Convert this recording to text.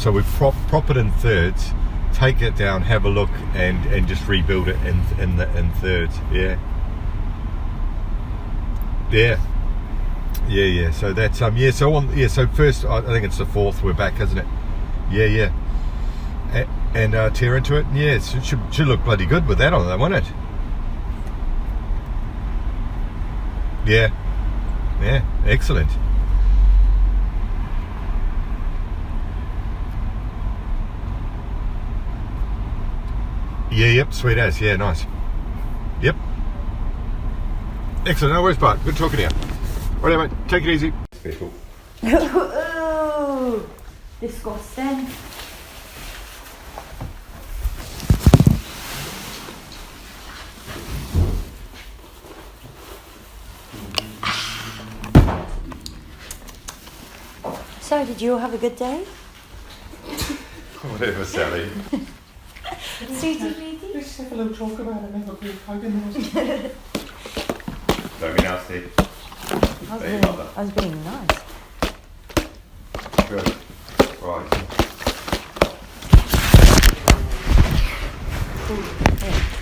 So we prop it in thirds, take it down, have a look, and just rebuild it in thirds. Yeah. So that's So first, I think it's the fourth. We're back, isn't it? Yeah. And tear into it. Yeah, it should look bloody good with that on there, won't it? Yeah. Excellent. Yep, sweet as. Yeah, nice. Yep. Excellent. No worries, Bart. Good talking to you. Right, mate. Take it easy. Special. Oh, disgusting. So, did you all have a good day? Whatever, Sally. Sweetie. Let's just have a little talk about it and have a quick hug in the Don't be nasty. I was being nice. Good. Right. Ooh, yeah.